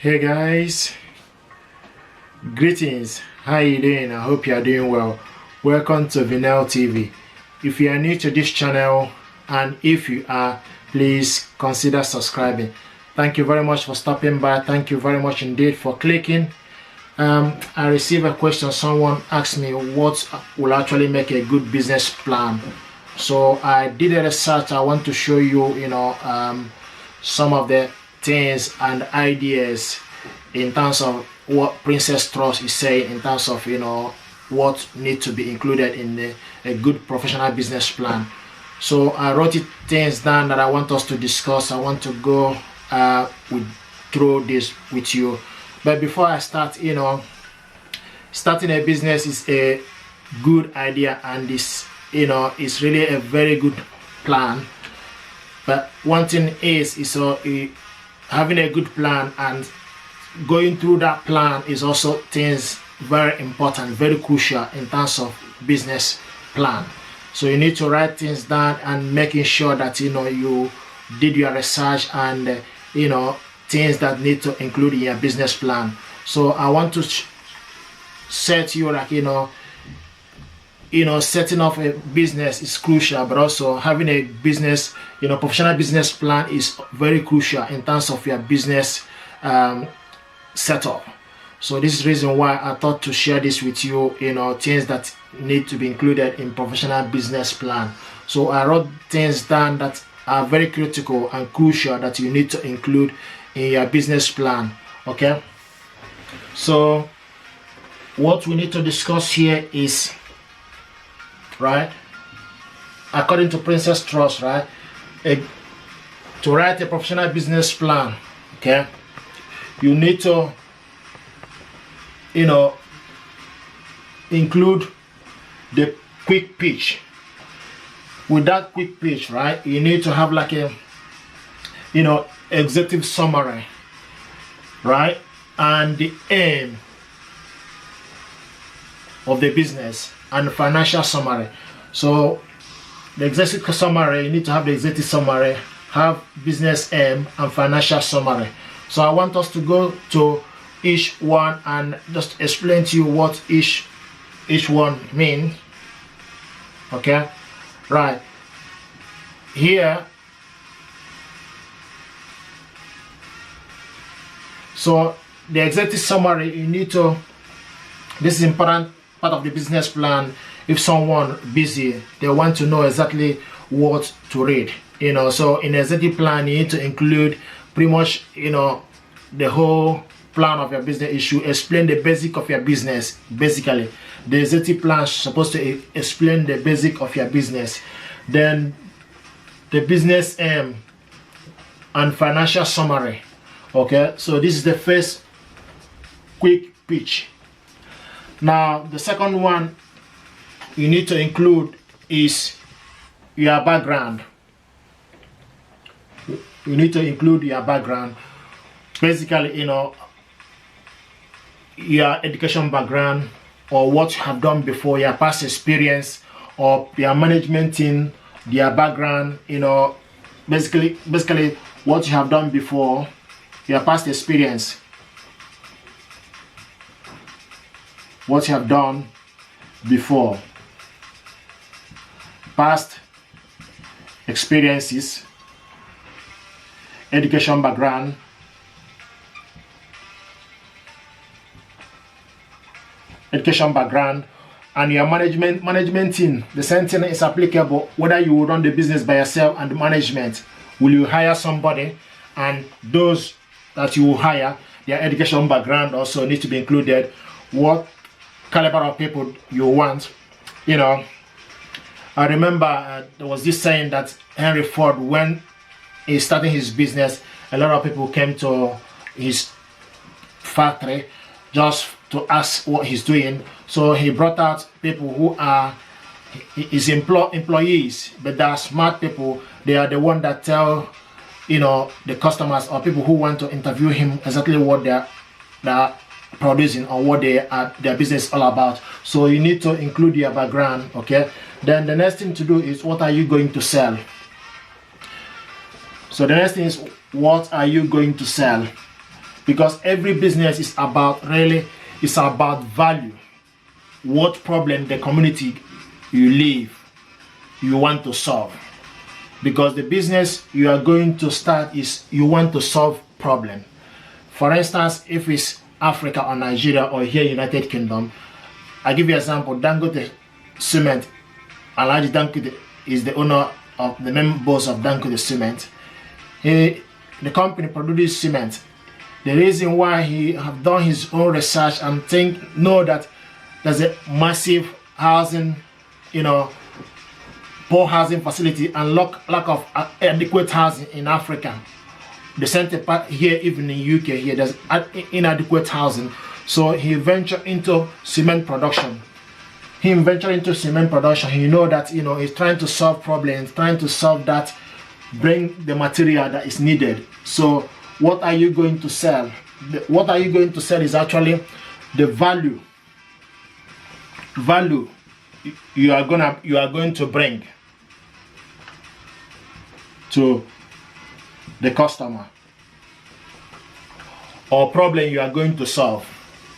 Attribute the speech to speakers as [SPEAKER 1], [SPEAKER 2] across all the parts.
[SPEAKER 1] Hey guys, greetings. How you doing? I hope you are doing well. Welcome to Vinyl TV. If you are new to this channel, and if you are, please consider subscribing. Thank you very much for stopping by. Thank you very much indeed for clicking. I received a question. Someone asked me what will actually make a good business plan. So I did a research. I want to show you, some of the things and ideas in terms of what Princess Trust is saying in terms of what need to be included in a good professional business plan. So I wrote things down that I want us to discuss. I want to go through this with you. But before I start, starting a business is a good idea, and it's really a very good plan. But one thing is having a good plan and going through that plan is also things very important, very crucial in terms of business plan. So you need to write things down and making sure that you did your research and things that need to include in your business plan. So I want to set you setting up a business is crucial, but also having a business, professional business plan is very crucial in terms of your business setup. So this is the reason why I thought to share this with you, things that need to be included in professional business plan. So I wrote things down that are very critical and crucial that you need to include in your business plan. Okay, so what we need to discuss here is, right, according to Princess Trust, right, to write a professional business plan, okay, you need to include the quick pitch. With that quick pitch, right, you need to have like a executive summary, right, and the aim of the business and the financial summary. So the executive summary, you need to have the executive summary, have business aim and financial summary. So I want us to go to each one and just explain to you what each one means. Okay, right here. So the executive summary, you need to, this is important part of the business plan. If someone busy, they want to know exactly what to read, so in the executive plan you need to include pretty much the whole plan of your business issue, explain the basic of your business. Basically the executive plan is supposed to explain the basic of your business, then the business aim and financial summary. Okay, so this is the first quick pitch. Now the second one you need to include is your background. You need to include your background, basically your education background, or what you have done before, your past experience, or your management team, their background, basically what you have done before, your past experience, what you have done before, past experiences, education background, and your management team. The same thing is applicable whether you will run the business by yourself and the management. Will you hire somebody, and those that you will hire, their education background also need to be included. What caliber of people you want. I remember there was this saying that Henry Ford, when he started his business, a lot of people came to his factory just to ask what he's doing. So he brought out people who are his employees, but they are smart people. They are the one that tell the customers or people who want to interview him exactly what they are producing or what their business is all about. So you need to include your background. Okay, then the next thing to do is, what are you going to sell? So the next thing is, what are you going to sell? because every business is about value. What problem the community you live you want to solve, because the business you are going to start is you want to solve problem. For instance, if it's Africa or Nigeria or here United Kingdom, I give you an example. Dangote Cement, Alhaji Dangote is the owner of the main boss of Dangote Cement. The company produces cement. The reason why he have done his own research and know that there's a massive housing, poor housing facility and lack of adequate housing in Africa. The center part here, even in UK, here there's inadequate housing. So he ventured into cement production. He know that he's trying to solve problems, trying to solve that, bring the material that is needed. So what are you going to sell? What are you going to sell is actually the value you are going to bring to the customer, or problem you are going to solve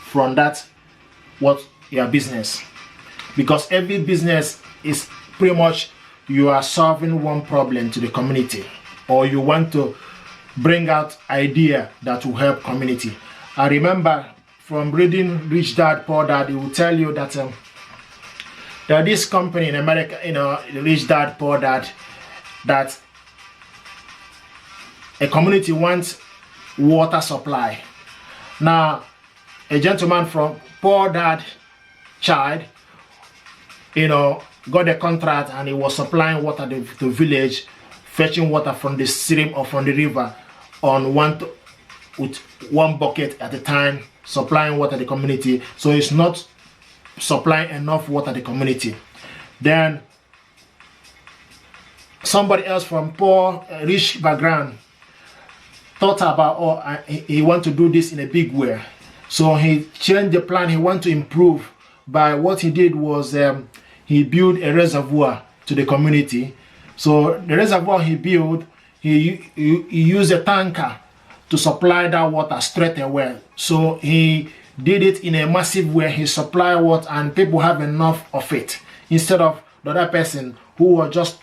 [SPEAKER 1] from that your business. Because every business is pretty much you are solving one problem to the community, or you want to bring out idea that will help community. I remember from reading Rich Dad Poor Dad, it will tell you that this company in America, Rich Dad Poor Dad, that a community wants water supply. Now, a gentleman from Poor Dad child, got a contract and he was supplying water to the village, fetching water from the stream or from the river with one bucket at a time, supplying water to the community. So it's not supplying enough water to the community. Then somebody else from poor, rich background thought about, he want to do this in a big way. So he changed the plan. He want to improve. By what he did was he built a reservoir to the community. So the reservoir he built, he used a tanker to supply that water straight away. So he did it in a massive way. He supplied water and people have enough of it, instead of the other person who was just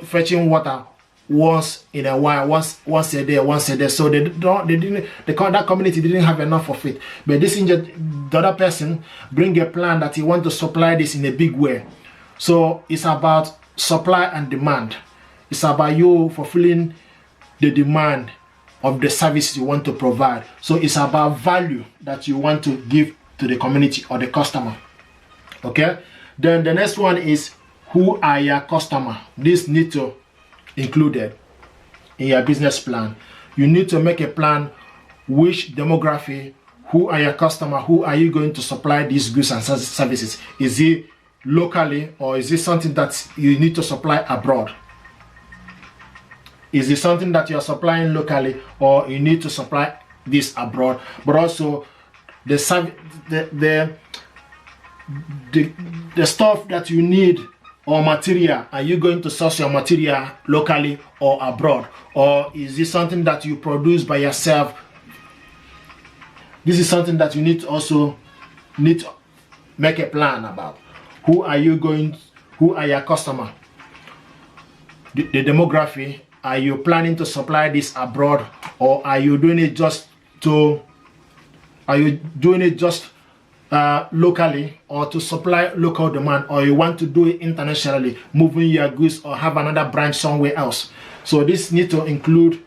[SPEAKER 1] fetching water once in a while, once a day. So that community didn't have enough of it. But the other person bring a plan that he want to supply this in a big way. So it's about supply and demand. It's about you fulfilling the demand of the service you want to provide. So it's about value that you want to give to the community or the customer. Okay. Then the next one is, who are your customer? This need to included in your business plan. You need to make a plan. Which demography, who are your customer, who are you going to supply these goods and services? Is it locally, or is it something that you need to supply abroad? Is it something that you are supplying locally, or you need to supply this abroad? But also the stuff that you need or material, are you going to source your material locally or abroad? Or is this something that you produce by yourself? This is something that you need to make a plan about. Who are your customer? The demography, are you planning to supply this abroad, or are you doing it just locally, or to supply local demand, or you want to do it internationally, moving your goods or have another branch somewhere else? So this need to include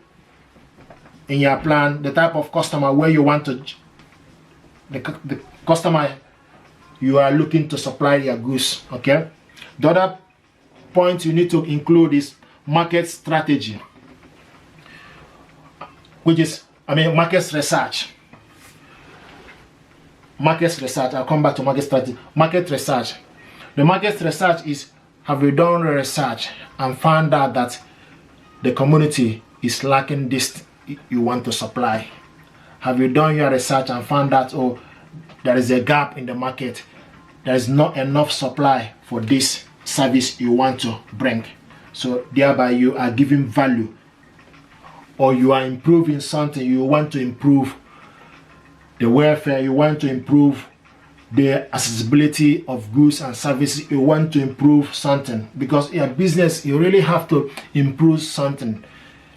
[SPEAKER 1] in your plan the type of customer, where you want to, the customer you are looking to supply your goods. Okay. The other point you need to include is market strategy, which is, market research. I'll come back to market strategy. Market research. The market research is, have you done research and found out that the community is lacking this you want to supply? Have you done your research and found out, there is a gap in the market, there is not enough supply for this service you want to bring? So thereby you are giving value or you are improving something, you want to improve the welfare, you want to improve the accessibility of goods and services, you want to improve something, because your business, you really have to improve something.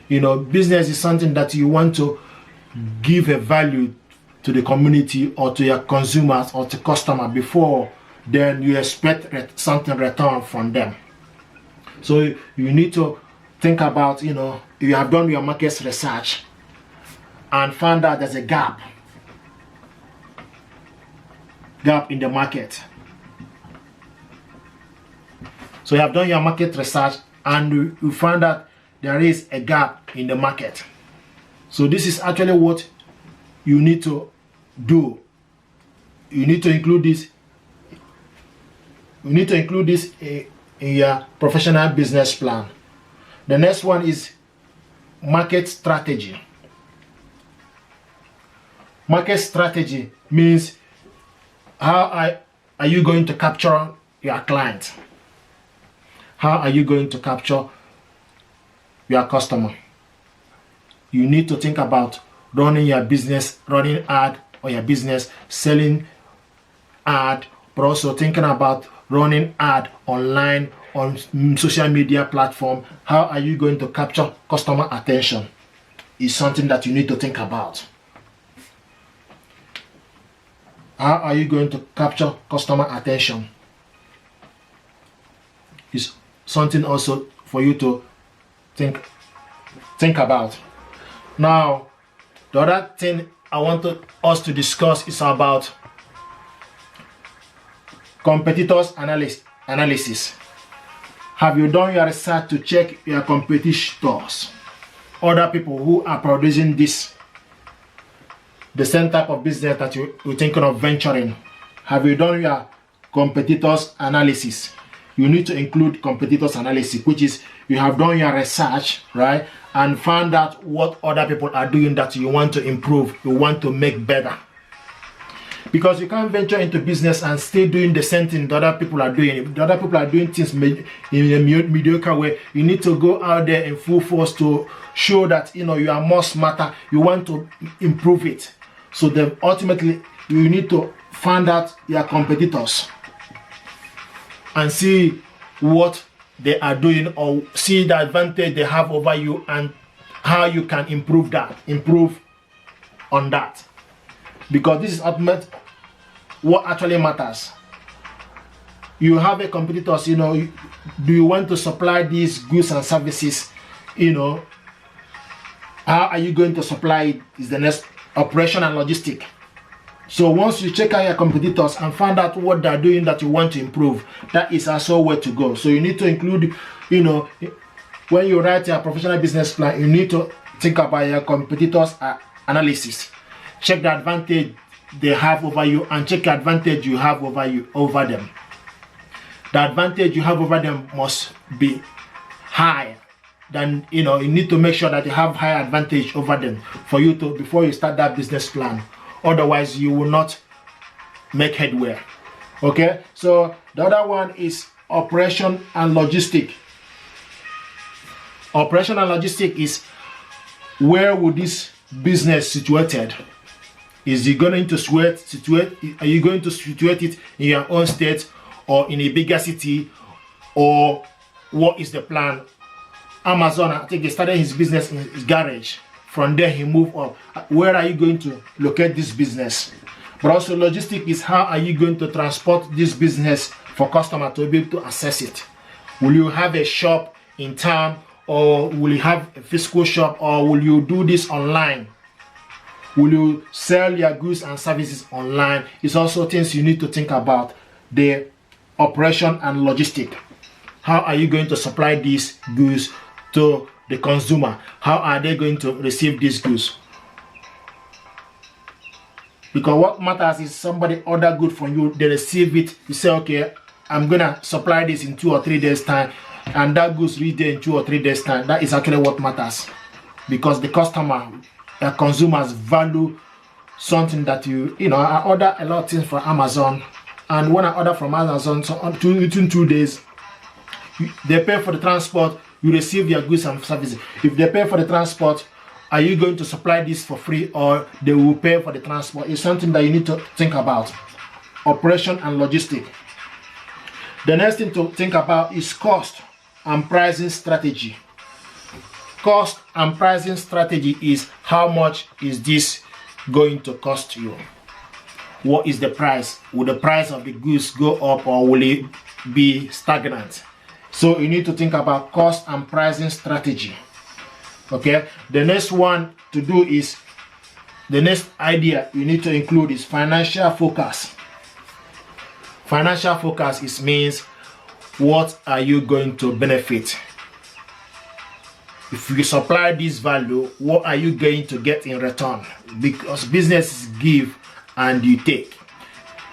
[SPEAKER 1] Business is something that you want to give a value to the community or to your consumers or to customer before then you expect something return from them. So you need to think about, you have done your market research and found out there's a gap in the market. So you have done your market research and you found out there is a gap in the market. So this is actually what you need to do. You need to include this. You need to include this in your professional business plan. The next one is market strategy. Market strategy means how are you going to capture your client? How are you going to capture your customer? You need to think about running your business, running ad on your business, selling ad, but also thinking about running ad online on social media platform. How are you going to capture customer attention is something that you need to think about. How are you going to capture customer attention is something also for you to think about. Now, the other thing I want us to discuss is about competitors analysis. Have you done your research to check your competitors, other people who are producing the same type of business that you're thinking of venturing? Have you done your competitors analysis? You need to include competitors analysis, which is you have done your research, right, and found out what other people are doing that you want to improve, you want to make better. Because you can't venture into business and stay doing the same thing that other people are doing. If the other people are doing things in a mediocre way, you need to go out there in full force to show that you are more smarter, you want to improve it. So then ultimately you need to find out your competitors and see what they are doing, or see the advantage they have over you and how you can improve on that. Because this is ultimate what actually matters. You have a competitors, do you want to supply these goods and services? How are you going to supply it is the next operation and logistic. So once you check out your competitors and find out what they're doing that you want to improve, that is also where to go. So you need to include, when you write your professional business plan, you need to think about your competitors analysis. Check the advantage they have over you and check the advantage you have over them. The advantage you have over them must be high. Then you need to make sure that you have high advantage over them for you to, before you start that business plan. Otherwise you will not make headway. Okay, so the other one is operation and logistic. Operation and logistic is where would this business situated? Is it going to are you going to situate it in your own state or in a bigger city, or what is the plan? Amazon, I think he started his business in his garage. From there he moved up. Where are you going to locate this business? But also logistic is how are you going to transport this business for customer to be able to access it? Will you have a shop in town, or will you have a physical shop, or will you do this online? Will you sell your goods and services online? It's also things you need to think about. The operation and logistic. How are you going to supply these goods to the consumer? How are they going to receive these goods? Because what matters is somebody order good from you, they receive it, you say, okay, I'm gonna supply this in 2 or 3 days time, and that goods reach there in 2 or 3 days time. That is actually what matters, because the customer, the consumers value something that I order a lot of things from Amazon, and when I order from Amazon, so within 2 days, they pay for the transport, you receive your goods and services. If they pay for the transport are you going to supply this for free or they will pay for the transport? It's something that you need to think about. Operation and logistic. The next thing to think about is cost and pricing strategy. Cost and pricing strategy is how much is this going to cost you? What is the price? Will the price of the goods go up or will it be stagnant? So you need to think about cost and pricing strategy. Okay, the next one to do is, the next idea you need to include is financial focus. Financial focus means what are you going to benefit? If you supply this value, what are you going to get in return? Because businesses give and you take.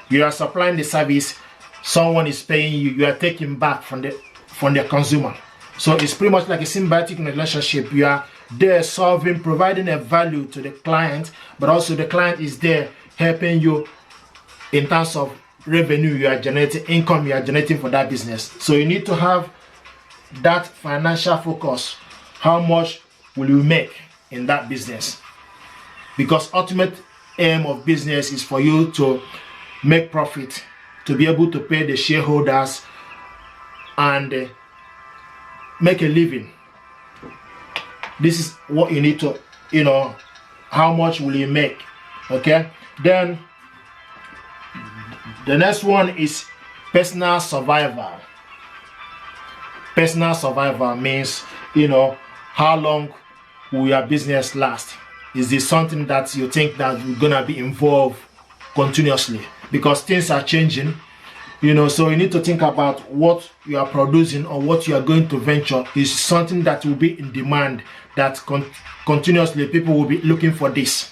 [SPEAKER 1] You are supplying the service, someone is paying you, you are taking back from the consumer. So it's pretty much like a symbiotic relationship. You are there solving, providing a value to the client, but also the client is there helping you in terms of revenue you are generating, income you are generating for that business. So you need to have that financial focus. How much will you make in that business? Because ultimate aim of business is for you to make profit, to be able to pay the shareholders and make a living. This is what you need to, how much will you make? Okay, then the next one is personal survival. Personal survival means, how long will your business last? Is this something that you think that you're gonna be involved continuously? Because things are changing, so you need to think about what you are producing or what you are going to venture is something that will be in demand, that continuously people will be looking for this.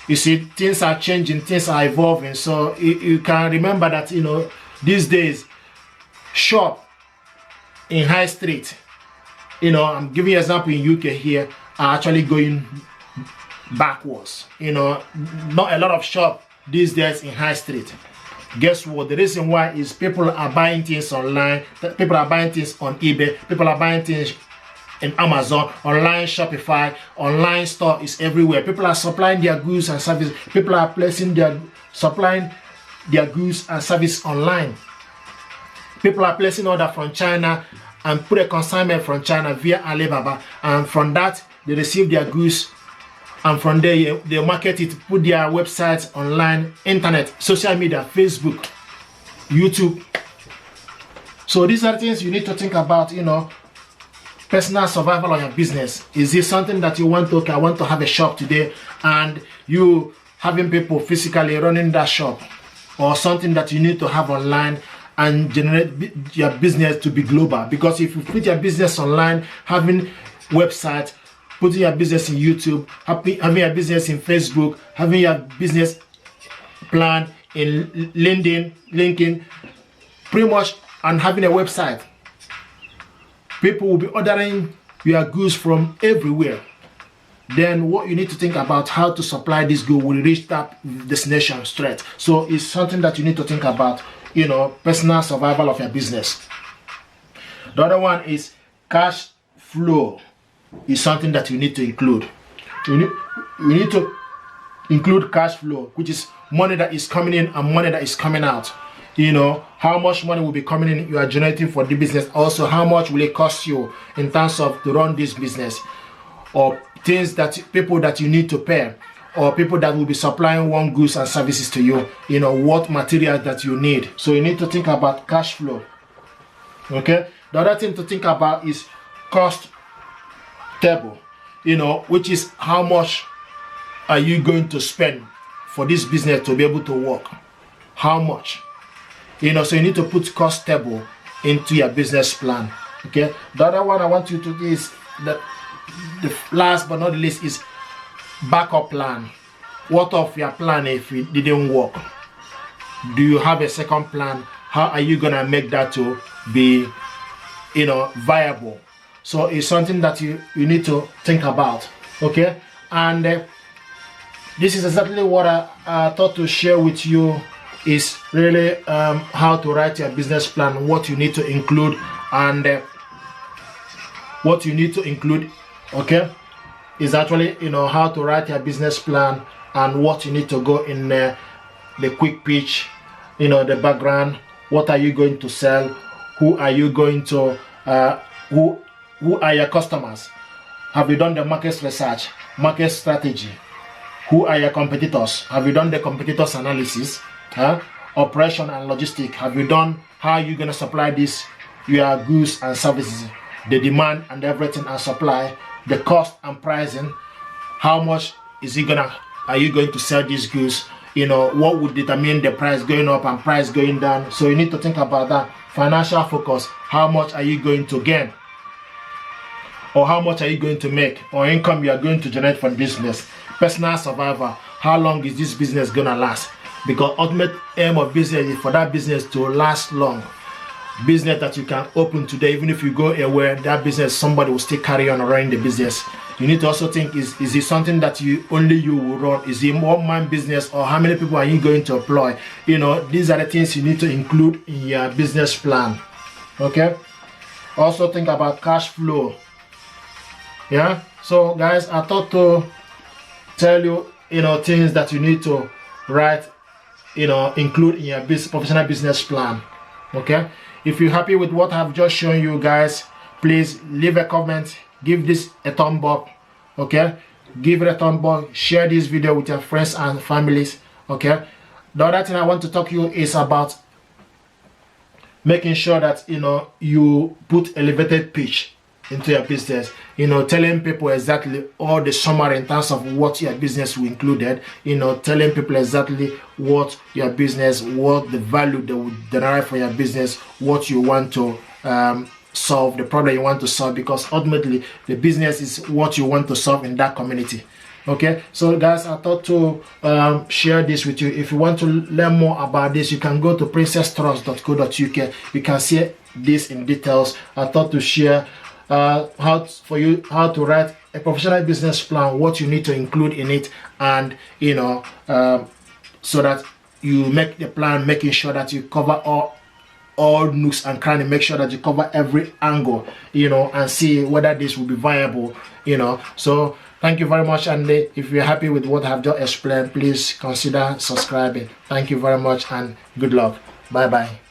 [SPEAKER 1] You see, things are changing, things are evolving. So you can remember that, these days, shop in high street, I'm giving you an example in UK here, are actually going backwards. Not a lot of shop these days in high street. Guess what? The reason why is people are buying things online, people are buying things on eBay, people are buying things in Amazon, online Shopify, online store is everywhere. People are supplying their goods and services. People are supplying their goods and service online. People are placing order from China and put a consignment from China via Alibaba, and from that they receive their goods, and from there they market it, put their websites online, internet, social media, Facebook, YouTube. So these are things you need to think about, personal survival of your business. Is this something that you want to, okay, I want to have a shop today, and you having people physically running that shop, or something that you need to have online and generate your business to be global? Because if you put your business online, having website, putting your business in YouTube, having your business in Facebook, having your business plan in LinkedIn, pretty much, and having a website, people will be ordering your goods from everywhere. Then what you need to think about, how to supply this good will reach that destination straight. So it's something that you need to think about, personal survival of your business. The other one is cash flow. Is something that you need to include. You need to include cash flow, which is money that is coming in and money that is coming out. How much money will be coming in you are generating for the business. Also, how much will it cost you in terms of to run this business, or things that people that you need to pay, or people that will be supplying one goods and services to you. What material that you need. So you need to think about cash flow. Okay. The other thing to think about is cost table, which is how much are you going to spend for this business to be able to work. How much? So you need to put cost table into your business plan. Okay. The other one I want you to do is the last but not the least is backup plan. What of your plan if it didn't work? Do you have a second plan? How are you gonna make that to be viable? So it's something that you need to think about. Okay. And this is exactly what I thought to share with you, is really how to write your business plan, what you need to include, and what you need to include. Okay. is actually, how to write your business plan and what you need to go in the quick pitch, the background, what are you going to sell, who are you going to, who are your customers, have you done the market research, market strategy, who are your competitors, have you done the competitors analysis, operation and logistic, have you done, how are you going to supply this, your goods and services, the demand and everything and supply, the cost and pricing, how much are you going to sell these goods, what would determine the price going up and price going down. So you need to think about that. Financial focus, how much are you going to gain, or how much are you going to make, or income you are going to generate from business. Personal survival, how long is this business gonna last, because ultimate aim of business is for that business to last long. Business that you can open today, even if you go away, that business, somebody will still carry on running the business. You need to also think, is it something that only you will run? Is it one-man business, or how many people are you going to employ? These are the things you need to include in your business plan. Okay. Also think about cash flow. Yeah. So guys, I thought to tell you, things that you need to write, include in your professional business plan. Okay. If you're happy with what I've just shown you guys, please leave a comment, give this a thumb up. Okay, give it a thumb up, share this video with your friends and families. Okay, the other thing I want to talk to you is about making sure that you put elevated pitch into your business, telling people exactly all the summary in terms of what your business will include, telling people exactly what your business, what the value that would derive for your business, what you want to solve, the problem you want to solve, because ultimately the business is what you want to solve in that community. Okay, so guys, I thought to share this with you. If you want to learn more about this, you can go to princesstrust.co.uk. you can see this in details. I thought to share how to write a professional business plan, what you need to include in it, and so that you make the plan, making sure that you cover all nooks and crannies, make sure that you cover every angle, and see whether this will be viable. So thank you very much, and if you're happy with what I've just explained, please consider subscribing. Thank you very much, and good luck. Bye bye.